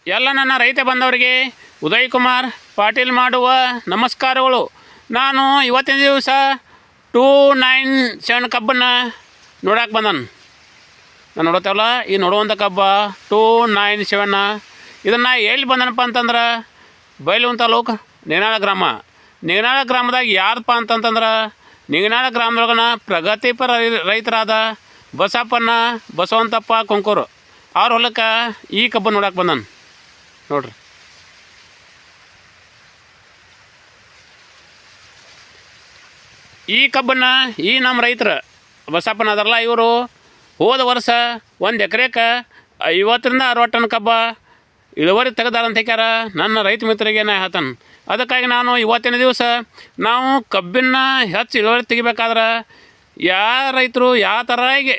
ಎಲ್ಲ ನನ್ನ ರೈತ ಬಂದವರಿಗೆ ಉದಯ್ ಕುಮಾರ್ ಪಾಟೀಲ್ ಮಾಡುವ ನಮಸ್ಕಾರಗಳು. ನಾನು ಇವತ್ತಿನ ದಿವಸ 297 ಕಬ್ಬನ್ನು ನೋಡಕ್ಕೆ ಬಂದನು. ನಾನು ನೋಡತ್ತವಲ್ಲ, ಈ ನೋಡುವಂಥ ಕಬ್ಬ 297. ಇದನ್ನು ಎಲ್ಲಿ ಬಂದನಪ್ಪ ಅಂತಂದ್ರೆ ಬೈಲೂರು ತಾಲೂಕು ನಿಗನಾಳ ಗ್ರಾಮ. ನಿಗನಾಳ ಗ್ರಾಮದಾಗ ಯಾರಪ್ಪ ಅಂತಂತಂದ್ರೆ ನಿಗನಾಳ ಗ್ರಾಮದೊಳಗನ ಪ್ರಗತಿಪರ ರೈತರಾದ ಬಸವಂತಪ್ಪ ಕೊಂಕೂರು ಅವ್ರ ಹೊಲಕ್ಕೆ ಈ ಕಬ್ಬನ್ನು ನೋಡಕ್ಕೆ ಬಂದನು ನೋಡ್ರಿ. ಈ ಕಬ್ಬನ್ನು ನಮ್ಮ ರೈತರು ಬಸಪ್ಪನ ಅದರಲ್ಲ, ಇವರು ಹೋದ ವರ್ಷ 1 ಎಕರೆಗೆ 50ರಿಂದ 60 ಟನ್ ಕಬ್ಬ ಇಳುವರಿ ತೆಗೆದಾರಂತ ಹೇಳ್ಯಾರ ನನ್ನ ರೈತ ಮಿತ್ರರಿಗೆ ನಾ ಹೇಳ್ತಾನೆ. ಅದಕ್ಕಾಗಿ ನಾನು ಇವತ್ತಿನ ದಿವಸ ನಾವು ಕಬ್ಬಿನ ಹೆಚ್ಚು ಇಳುವರಿ ತೆಗಿಬೇಕಾದ್ರೆ ಯಾವ ರೈತರು ಯಾವ ಥರವಾಗಿ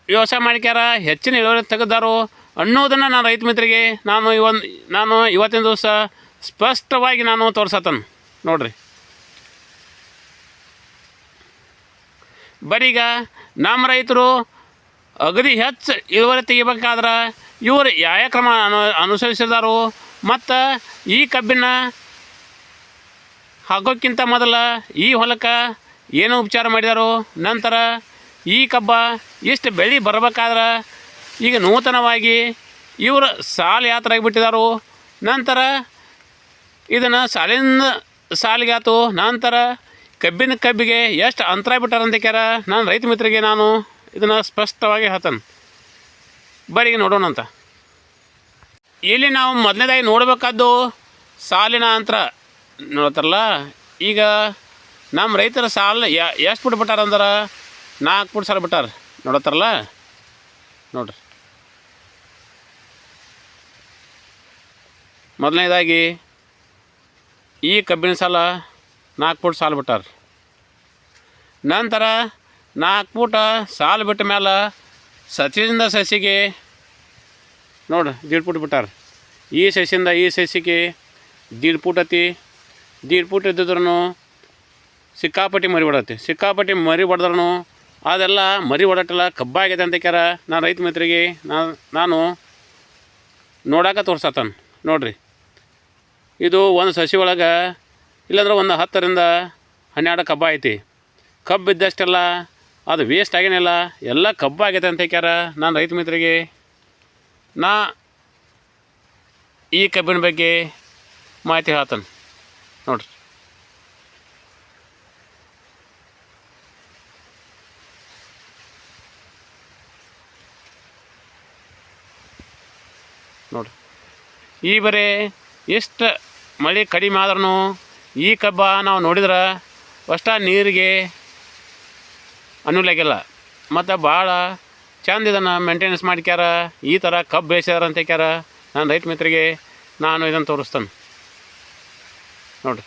ವ್ಯವಸಾಯ ಮಾಡ್ಕ್ಯಾರ, ಹೆಚ್ಚಿನ ಇಳುವರಿ ತೆಗೆದಾರೋ ಅನ್ನೋದನ್ನು ನಾನು ರೈತ ಮಿತ್ರರಿಗೆ ನಾನು ಇವತ್ತಿನ ದಿವಸ ಸ್ಪಷ್ಟವಾಗಿ ನಾನು ತೋರ್ಸತ್ತೇನೆ ನೋಡ್ರಿ. ಬರೀಗ ನಮ್ಮ ರೈತರು ಅಗದಿ ಹೆಚ್ಚು ಇಳುವರಿ ತೆಗಿಬೇಕಾದ್ರೆ ಇವರು ಯಾವ ಕ್ರಮ ಅನುಸರಿಸಿದಾರೋ ಮತ್ತು ಈ ಕಬ್ಬಿನ ಹಾಕೋಕ್ಕಿಂತ ಮೊದಲು ಈ ಹೊಲಕ್ಕೆ ಏನು ಉಪಚಾರ ಮಾಡಿದಾರೋ, ನಂತರ ಈ ಕಬ್ಬ ಇಷ್ಟು ಬೆಳೆ ಬರಬೇಕಾದ್ರೆ ಈಗ ನೂತನವಾಗಿ ಇವರು ಸಾಲು ಯಾವ ಥರ ಆಗಿಬಿಟ್ಟಿದಾರೋ, ನಂತರ ಇದನ್ನು ಸಾಲಿನ ಸಾಲಿಗೆ ಆಯ್ತು, ನಂತರ ಕಬ್ಬಿಗೆ ಎಷ್ಟು ಅಂತರ ಬಿಟ್ಟಾರಂತ ಕ್ಯಾರ ನಾನು ರೈತ ಮಿತ್ರರಿಗೆ ನಾನು ಇದನ್ನು ಸ್ಪಷ್ಟವಾಗಿ ಹೇಳ್ತಾನೆ. ಬರೀ ನೋಡೋಣ ಅಂತ. ಇಲ್ಲಿ ನಾವು ಮೊದಲನೇದಾಗಿ ನೋಡಬೇಕಾದ್ದು ಸಾಲಿನ ಅಂತರ ನೋಡ್ತಾರಲ್ಲ. ಈಗ ನಮ್ಮ ರೈತರ ಸಾಲು ಎಷ್ಟು ಫುಟ್ ಬಿಟ್ಟಾರಂದ್ರೆ 4 ಫುಟ್ ಸಾಲು ಬಿಟ್ಟಾರ ನೋಡತ್ತಾರಲ್ಲ ನೋಡ್ರಿ. ಮೊದಲನೇದಾಗಿ ಈ ಕಬ್ಬಿನ ಸಾಲ 4 ಫುಟ್ ಸಾಲು ಬಿಟ್ಟಾರ. ನಂತರ 4 ಫುಟ್ ಸಾಲು ಬಿಟ್ಟ ಮೇಲೆ ಸಸಿಯಿಂದ ಸಸಿಗೆ ನೋಡಿ 1.5 ಫುಟ್ ಬಿಟ್ಟಾರ. ಈ ಸಸಿಯಿಂದ ಈ ಸಸಿಗೆ 1.5 ಫುಟ್ ಐತಿ. 1.5 ಫುಟ್ ಇದ್ದಿದ್ರೂ ಸಿಕ್ಕಾಪಟ್ಟಿ ಮರಿ ಹೊಡೆದ್ರೂ ಅದೆಲ್ಲ ಮರಿ ಹೊಡಟಲ್ಲ ಕಬ್ಬಾಗೈತೆ ಅಂತ ಕ್ಯಾರ ನಾನು ರೈತ ಮಿತ್ರಿಗೆ ನಾನು ನೋಡಾಕ ತೋರ್ಸತ್ತಾನ ನೋಡ್ರಿ. ಇದು ಒಂದು ಸಸಿ ಒಳಗೆ ಇಲ್ಲಾಂದ್ರೆ ಒಂದು 10ರಿಂದ 12 ಕಬ್ಬ ಐತಿ. ಕಬ್ಬು ಇದ್ದಷ್ಟೆಲ್ಲ ಅದು ವೇಸ್ಟ್ ಆಗೇನಿಲ್ಲ, ಎಲ್ಲ ಕಬ್ಬಾಗೈತೆ ಅಂತ ಕ್ಯಾರ ನಾನು ರೈತ ಮಿತ್ರಿಗೆ ಈ ಕಬ್ಬಿನ ಬಗ್ಗೆ ಮಾಹಿತಿ ಹೇಳ್ತಾನೆ ನೋಡ್ರಿ. ಈ ಬರೀ ಎಷ್ಟು ಮಳೆ ಕಡಿಮೆ ಆದ್ರೂ ಈ ಕಬ್ಬ ನಾವು ನೋಡಿದ್ರೆ ಅಷ್ಟ ನೀರಿಗೆ ಅನುಲಾಗಿಲ್ಲ ಮತ್ತು ಭಾಳ ಚಂದ ಇದನ್ನು ಮೇಂಟೆನೆನ್ಸ್ ಮಾಡ್ಕ್ಯಾರ. ಈ ಥರ ಕಬ್ಬು ಬೇಯಿಸ್ಯಾರ ಅಂತ ಕ್ಯಾರ ನಾನು ರೈತ ಮಿತ್ರಿಗೆ ನಾನು ಇದನ್ನು ತೋರಿಸ್ತಾನೆ ನೋಡಿರಿ.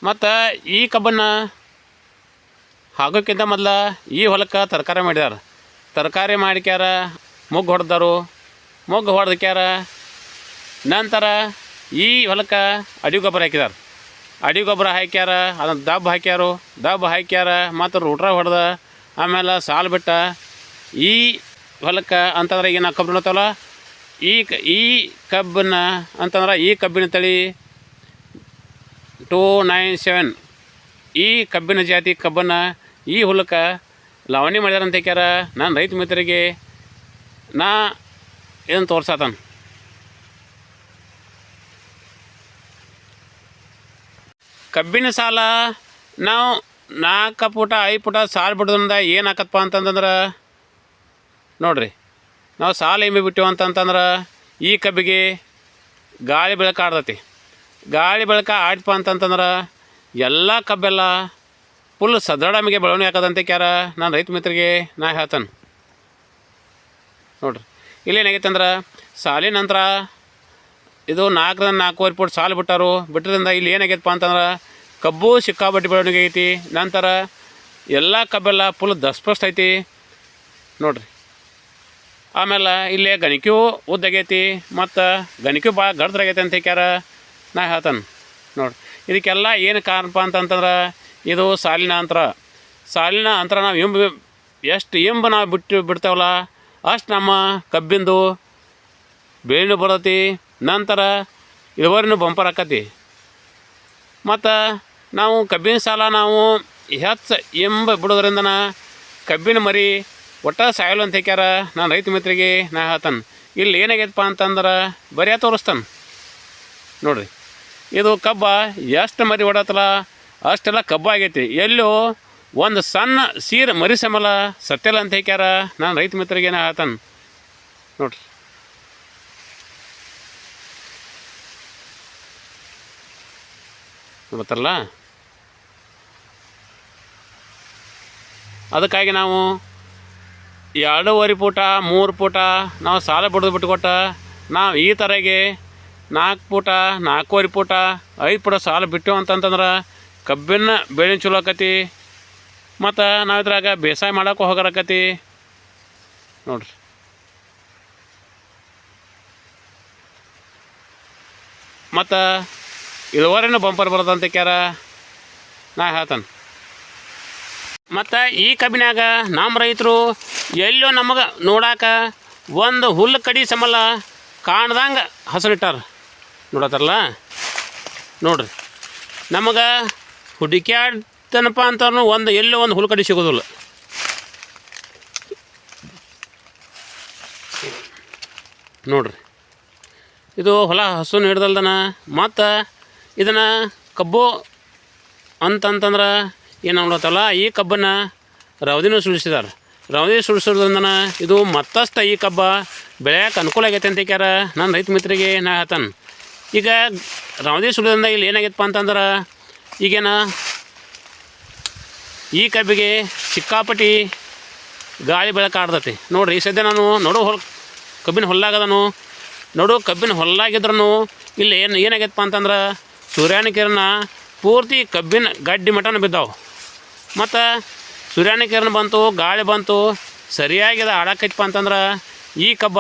ಮತ್ತು ಈ ಕಬ್ಬನ್ನು ಹಾಕೋಕ್ಕಿಂತ ಮೊದಲು ಈ ಹೊಲಕ್ಕೆ ತರಕಾರಿ ಮಾಡ್ಕ್ಯಾರ, ಮೊಗ್ಗು ಹೊಡೆದ್ಕ್ಯಾರ. ನಂತರ ಈ ಹೊಲಕ್ಕೆ ಅಡಿ ಗೊಬ್ಬರ ಹಾಕ್ಯಾರ, ಅದನ್ನು ದಬ್ಬ ಹಾಕ್ಯಾರ ಮತ್ತು ರೂಟ್ರ ಹೊಡೆದ ಆಮೇಲೆ ಸಾಲು ಬಿಟ್ಟ. ಈ ಹೊಲಕ್ಕೆ ಅಂತಂದ್ರೆ ಈಗ ನಾವು ಕಬ್ಬು ನೋಡ್ತಾವಲ್ಲ, ಈ ಕಬ್ಬನ್ನ ಅಂತಂದ್ರೆ ಈ ಕಬ್ಬಿನ ತಳಿ 297 ಈ ಕಬ್ಬಿನ ಜಾತಿ ಕಬ್ಬನ್ನು ಈ ಹೊಲಕ್ಕೆ ಲಾವಣಿ ಮಾಡ್ಯಾರಂತ ಕ್ಯಾರ ನಾನು ರೈತ ಮಿತ್ರರಿಗೆ ಇದನ್ನು ತೋರ್ಸತ್ತಾನ. ಕಬ್ಬಿನ ಸಾಲ ನಾವು 4 ಫುಟ 5 ಫುಟ ಸಾಲು ಬಿಡೋದ್ರಿಂದ ಏನು ಆಕತ್ತಪ್ಪ ಅಂತಂದ್ರೆ ನೋಡಿರಿ, ನಾವು ಸಾಲು ಎಮ್ಮೆ ಬಿಟ್ಟಿವಿ ಅಂತಂದ್ರೆ ಈ ಕಬ್ಬಿಗೆ ಗಾಳಿ ಬೆಳಕು ಆಡ್ತೈತಿ. ಗಾಳಿ ಬೆಳಕು ಆಡ್ತಪ್ಪ ಅಂತಂದ್ರೆ ಎಲ್ಲ ಕಬ್ಬೆಲ್ಲ ಫುಲ್ ಸದೃಢಮಿಗೆ ಬೆಳವಣಿಗೆ ಹಾಕೋದಂತೆ ಕ್ಯಾರ ನಾನು ರೈತ ಮಿತ್ರರಿಗೆ ಹೇಳ್ತಾನೆ ನೋಡ್ರಿ. ಇಲ್ಲೇನಾಗೈತೆ ಅಂದ್ರೆ ಸಾಲಿನ ನಂತರ ಇದು 4ರಿಂದ 4.25 ಫುಟ್ ಸಾಲು ಬಿಟ್ಟರಿಂದ ಇಲ್ಲಿ ಏನಾಗೈತಪ್ಪ ಅಂತಂದ್ರೆ ಕಬ್ಬು ಸಿಕ್ಕಾಪಟ್ಟಿ ಬೆಳವಣಿಗೆ ಐತಿ. ನಂತರ ಎಲ್ಲ ಕಬ್ಬೆಲ್ಲ ಫುಲ್ ದಸ್ಪಸ್ಟ್ ಐತಿ ನೋಡ್ರಿ. ಆಮೇಲೆ ಇಲ್ಲೇ ಗಣಿಕ್ಯೂ ಉದ್ದಾಗೈತಿ ಮತ್ತು ಗಣಿಕ್ಯೂ ಭಾಳ ಗಡ್ದ್ರಾಗೈತೆ ಅಂತ ಕ್ಯಾರ ಹೇಳ್ತಾನೆ ನೋಡಿ ಇದಕ್ಕೆಲ್ಲ ಏನು ಕಾರಣಪ್ಪ ಅಂತಂತಂದ್ರೆ ಇದು ಸಾಲಿನ ಅಂತರ. ಸಾಲಿನ ಅಂತರ ನಾವು ಎಷ್ಟು ಇಂಬು ನಾವು ಬಿಡ್ತೇವಲ್ಲ ಅಷ್ಟು ನಮ್ಮ ಕಬ್ಬಿಂದು ಬೇಳೆನೂ ಬರ್ತೈತಿ, ನಂತರ ಇಳುವರಿನೂ ಬಂಪರ್ ಆಕತಿ. ಮತ್ತು ನಾವು ಕಬ್ಬಿನ ಸಾಲ ನಾವು ಹೆಚ್ಚು ಇಂಬು ಬಿಡೋದ್ರಿಂದನ ಕಬ್ಬಿನ ಮರಿ ಒಟ್ಟು ಸಾಯಲು ಅಂತ ಹೇಳ್ಯಾರ. ನಾನು ರೈತ ಮಿತ್ರಿಗೆ ನಾ ಹೇಳ್ತಾನೆ, ಇಲ್ಲಿ ಏನಾಗೈತಪ್ಪ ಅಂತಂದ್ರೆ ಬರೀ ತೋರಿಸ್ತಾನೆ ನೋಡಿರಿ. ಇದು ಕಬ್ಬ ಎಷ್ಟು ಮರಿ ಹೊಡತ್ತಲ್ಲ ಅಷ್ಟೆಲ್ಲ ಕಬ್ಬ ಆಗೈತಿ. ಎಲ್ಲೋ ಒಂದು ಸಣ್ಣ ಸೀರೆ ಮರಿ ಸಮಲ ಸತ್ಯಲ್ಲ ಅಂತ ಹೇಳ್ಯಾರ. ನಾನು ರೈತ ಮಿತ್ರಿಗೆ ನಾ ಹೇಳ್ತಾನೆ ನೋಡಿರಿ. ಗೊತ್ತಲ್ಲ, ಅದಕ್ಕಾಗಿ ನಾವು 2.5 ಫೂಟ 3 ಫೂಟ ನಾವು ಸಾಲ ಬಿಟ್ಕೊಟ್ಟ ನಾವು ಈ ಥರಗೆ 4 ಫೂಟ 4.5 ಫೂಟ 5 ಫೂಟ ಸಾಲ ಬಿಟ್ಟೆವು ಅಂತಂತಂದ್ರೆ ಕಬ್ಬಿನ ಬೆಳೆ ಚಲೋ ಆಕತಿ. ಮತ್ತು ನಾವು ಇದ್ರಾಗ ಬೇಸಾಯ ಮಾಡೋಕೆ ಹೋಗರಕತಿ ನೋಡ್ರಿ. ಮತ್ತು ಇಳುವರಿನೂ ಬಂಪರ್ ಬರೋದಂತ ಕ್ಯಾರ ನಾ ಹೇಳ್ತಾನೆ. ಮತ್ತು ಈ ಕಬ್ಬಿನಾಗ ನಮ್ಮ ರೈತರು ಎಲ್ಲೋ ನಮಗೆ ನೋಡಾಕ ಒಂದು ಹುಲ್ಲು ಕಡಿ ಸಮಲ ಕಾಣ್ದಂಗೆ ಹಸರಿಟ್ಟಾರ ನೋಡತ್ತಾರಲ್ಲ ನೋಡ್ರಿ. ನಮಗೆ ಹುಡುಕ್ಯಾಡ್ತನಪ್ಪ ಅಂತನೂ ಎಲ್ಲೋ ಒಂದು ಹುಲ್ಲು ಕಡಿ ಸಿಗೋದಿಲ್ಲ ನೋಡ್ರಿ. ಇದು ಹೊಲ ಹಸುನ ಹಿಡ್ದಲ್ದನ. ಮತ್ತು ಇದನ್ನು ಕಬ್ಬು ಅಂತಂತಂದ್ರೆ ಏನು ನೋಡತ್ತಲ್ಲ, ಈ ಕಬ್ಬನ್ನು ರವದಿನೂ ಸುಳಿಸಿದಾರೆ. ರವದಿ ಸುಳಿಸೋದ್ರಿಂದನ ಇದು ಮತ್ತಷ್ಟು ಈ ಕಬ್ಬ ಬೆಳೆಯೋಕೆ ಅನುಕೂಲ ಆಗೈತೆ ಅಂತ ಹೇಳ್ಯಾರ. ನಾನು ರೈತ ಮಿತ್ರಿಗೆ ನಾ ಹೇಳ್ತಾನೆ. ಈಗ ರವದಿ ಸುಳಿದ್ರಿಂದ ಇಲ್ಲಿ ಏನಾಗೈತಪ್ಪ ಅಂತಂದ್ರೆ ಈಗೇನ ಈ ಕಬ್ಬಿಗೆ ಸಿಕ್ಕಾಪಟ್ಟಿ ಗಾಳಿ ಬೆಳಕು ಆಡ್ತೈತಿ ನೋಡ್ರಿ. ಈ ಸದ್ಯ ನಾನು ಕಬ್ಬಿನ ಹೊಲ್ಲಾಗದನು ಕಬ್ಬಿನ ಹೊಲ್ಲಾಗಿದ್ರೂ ಇಲ್ಲಿ ಏನಾಗೈತಪ್ಪ ಅಂತಂದ್ರೆ ಸೂರ್ಯನ ಕಿರಣ ಪೂರ್ತಿ ಕಬ್ಬಿನ ಗಡ್ಡಿ ಮಟನ ಬಿದ್ದಾವೆ. ಮತ್ತು ಸೂರ್ಯನ ಕಿರಣ ಬಂತು, ಗಾಳಿ ಬಂತು, ಸರಿಯಾಗಿ ಅದು ಆಡಾಕೈತಪ್ಪ ಅಂತಂದ್ರೆ ಈ ಕಬ್ಬ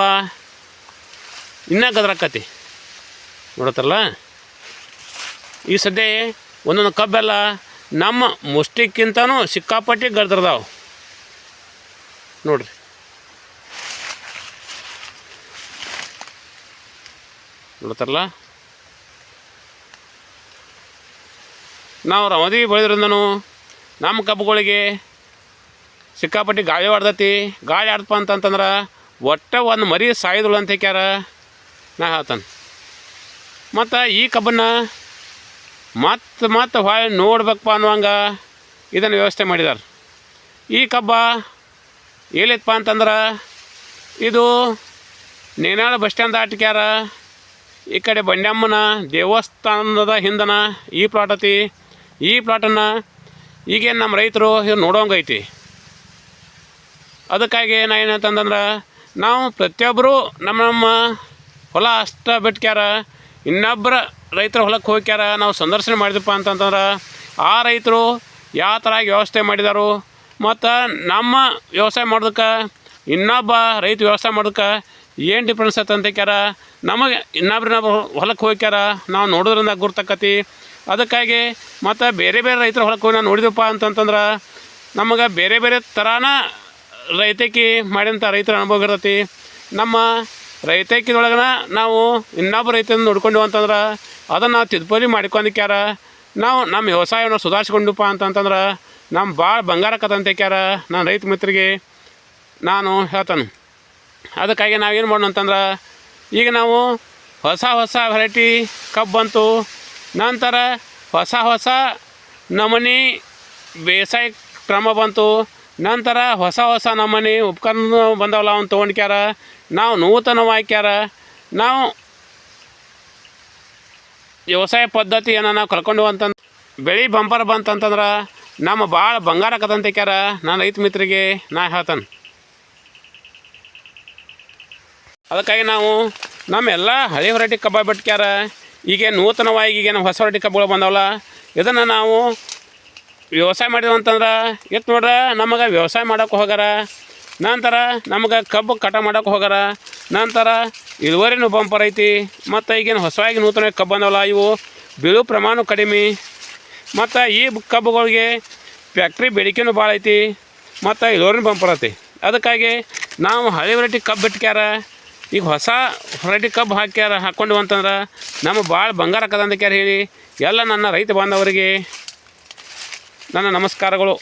ಇನ್ನೂ ಗದ್ರಾಕತಿ ನೋಡತ್ತಲ್ಲ. ಈ ಸದ್ಯ ಒಂದೊಂದು ಕಬ್ಬೆಲ್ಲ ನಮ್ಮ ಮುಷ್ಟಿಕ್ಕಿಂತನೂ ಸಿಕ್ಕಾಪಟ್ಟಿ ಗದ್ರದಾವೆ ನೋಡ್ರಿ. ನೋಡ್ತಾರಲ್ಲ, ನಾವು ರವದಿ ಬೆಳೆದ್ರಿಂದನೂ ನಮ್ಮ ಕಬ್ಬುಗಳಿಗೆ ಸಿಕ್ಕಾಪಟ್ಟಿ ಗಾಳಿ ಆಡ್ತೈತಿ. ಗಾಳಿ ಆಡ್ತಪ್ಪ ಅಂತಂತಂದ್ರೆ ಒಟ್ಟು ಒಂದು ಮರಿ ಸಾಯ್ದಳು ಅಂತ ಹೇಳ್ಯಾರ ನಾ ಹೇಳ್ತಾನೆ. ಮತ್ತು ಈ ಕಬ್ಬನ್ನು ಮತ್ತೆ ಹೊಳೆ ನೋಡ್ಬೇಕಪ್ಪ ಅನ್ನುವಂಗೆ ಇದನ್ನು ವ್ಯವಸ್ಥೆ ಮಾಡಿದ್ದಾರೆ. ಈ ಕಬ್ಬ ಎಲ್ಲಿತ್ತಪ್ಪ ಅಂತಂದ್ರೆ ಇದು ನೇನಾಳ ಬಸ್ ಸ್ಟ್ಯಾಂಡ್ ದಾಟ್ಕ್ಯಾರ ಈ ಕಡೆ ಬಂಡ್ಯಮ್ಮನ ದೇವಸ್ಥಾನದ ಹಿಂದನ ಈ ಪ್ಲಾಟ್ ಐತಿ. ಈ ಪ್ಲಾಟನ್ನು ಈಗೇನು ನಮ್ಮ ರೈತರು ಇದು ನೋಡೋಂಗೈತಿ. ಅದಕ್ಕಾಗಿ ನಾ ಏನಂತಂದ್ರೆ ನಾವು ಪ್ರತಿಯೊಬ್ಬರು ನಮ್ಮ ಹೊಲ ಅಷ್ಟ ಬಿಟ್ಕ್ಯಾರ ಇನ್ನೊಬ್ಬರ ರೈತರ ಹೊಲಕ್ಕೆ ಹೋಗ್ಯಾರ ನಾವು ಸಂದರ್ಶನ ಮಾಡಿದಪ್ಪ ಅಂತಂದ್ರೆ ಆ ರೈತರು ಯಾವ ಥರ ವ್ಯವಸ್ಥೆ ಮಾಡಿದಾರು ಮತ್ತು ನಮ್ಮ ವ್ಯವಸಾಯ ಮಾಡೋದಕ್ಕೆ ಇನ್ನೊಬ್ಬ ರೈತ ವ್ಯವಸಾಯ ಮಾಡೋದಕ್ಕೆ ಏನು ಡಿಫ್ರೆನ್ಸ್ ಐತೆ ಅಂತ ಕ್ಯಾರ ನಮಗೆ ಇನ್ನೊಬ್ರು ಹೊಲಕ್ಕೆ ಹೋಗ್ಯಾರ ನಾವು ನೋಡೋದ್ರಿಂದ ಗುರ್ತಕ್ಕತಿ. ಅದಕ್ಕಾಗಿ ಮತ್ತು ಬೇರೆ ಬೇರೆ ರೈತರ ಹೊಲಕ್ಕೆ ಹೋಗಿ ನಾವು ನೋಡಿದಪ್ಪ ಅಂತಂತಂದ್ರೆ ನಮಗೆ ಬೇರೆ ಬೇರೆ ಥರಾನ ರೈತಕಿ ಮಾಡಿದಂಥ ರೈತರ ಅನುಭವ ಇರ್ತೈತಿ. ನಮ್ಮ ರೈತಕಿದೊಳಗನ ನಾವು ಇನ್ನೊಬ್ಬ ರೈತನ ನೋಡ್ಕೊಂಡ್ವಿ ಅಂತಂದ್ರೆ ಅದನ್ನು ನಾವು ತಿದ್ದುಪಡಿ ಮಾಡ್ಕೊಂಡ್ಕ್ಯಾರ ನಾವು ನಮ್ಮ ವ್ಯವಸಾಯವನ್ನು ಸುಧಾರಿಸ್ಕೊಂಡಪ್ಪ ಅಂತಂತಂದ್ರೆ ನಮ್ಮ ಭಾಳ ಬಂಗಾರ ಆಕತ್ತಂತ ಕ್ಯಾರ ನಾನು ರೈತ ಮಿತ್ರಿಗೆ ನಾನು ಹೇಳ್ತಾನೆ. ಅದಕ್ಕಾಗಿ ನಾವೇನು ಮಾಡೋಣ ಅಂತಂದ್ರೆ ಈಗ ನಾವು ಹೊಸ ವೆರೈಟಿ ಕಬ್ಬು ಬಂತು, ನಂತರ ಹೊಸ ನಮೂನೆ ಬೇಸಾಯ ಕ್ರಮ ಬಂತು, ನಂತರ ಹೊಸ ನಮೂನೆ ಉಪಕರಣ ಬಂದವಲ್ಲ ಅವ್ನು ತೊಗೊಂಡ್ಕ್ಯಾರ. ನಾವು ನೂತನವಾಗ್ಯಾರ ನಾವು ವ್ಯವಸಾಯ ಪದ್ಧತಿಯನ್ನು ನಾವು ಕಳ್ಕೊಂಡು ಅಂತಂದು ಬೆಳೆ ಬಂಪರ್ ಬಂತಂತಂದ್ರೆ ನಮ್ಮ ಭಾಳ ಬಂಗಾರ ಆಕತ್ತಂತ ಕ್ಯಾರ ನಾನು ರೈತ ಮಿತ್ರಿಗೆ ನಾ ಹೇಳ್ತಾನೆ. ಅದಕ್ಕಾಗಿ ನಾವು ನಮ್ಮೆಲ್ಲ ಹಳೆ ಹೊರಟಿ ಕಬ್ಬ ಬಿಟ್ಕ್ಯಾರ ಈಗ ನೂತನವಾಗಿ ಈಗೇನು ಹೊಸ ಹೊರಟಿ ಕಬ್ಬುಗಳು ಬಂದವಲ್ಲ ಇದನ್ನು ನಾವು ವ್ಯವಸಾಯ ಮಾಡಿದ್ವಿ ಅಂತಂದ್ರೆ ಎತ್ತು ನೋಡ್ರೆ ನಮಗೆ ವ್ಯವಸಾಯ ಮಾಡೋಕೆ ಹೋಗಾರ, ನಂತರ ನಮಗೆ ಕಬ್ಬು ಕಟ ಮಾಡೋಕೆ ಹೋಗಾರ, ನಂತರ ಇಳುವರಿನೂ ಬಂಪರ್ ಐತಿ. ಮತ್ತು ಈಗೇನು ಹೊಸವಾಗಿ ನೂತನ ಕಬ್ಬು ಬಂದವಲ್ಲ ಇವು ಬೀಳೋ ಪ್ರಮಾಣ ಕಡಿಮೆ. ಮತ್ತು ಈ ಕಬ್ಬುಗಳಿಗೆ ಫ್ಯಾಕ್ಟ್ರಿ ಬೇಡಿಕೆನೂ ಭಾಳ ಐತಿ ಮತ್ತು ಇಳುವರಿನೂ ಬಂಪರ್ ಐತಿ. ಅದಕ್ಕಾಗಿ ನಾವು ಹಳೆ ವೆರೈಟಿ ಕಬ್ಬು ಬಿಟ್ಕ್ಯಾರ, ಈಗ ಹೊಸ ವೆರೈಟಿ ಕಬ್ಬು ಹಾಕ್ಕೊಂಡು ಅಂತಂದ್ರೆ ನಮ್ಮ ಭಾಳ ಬಂಗಾರ ಆಕದ ಅಂತ ಹೇಳಿ ಎಲ್ಲ ನನ್ನ ರೈತ ಬಾಂಧವರಿಗೆ ನನ್ನ ನಮಸ್ಕಾರಗಳು.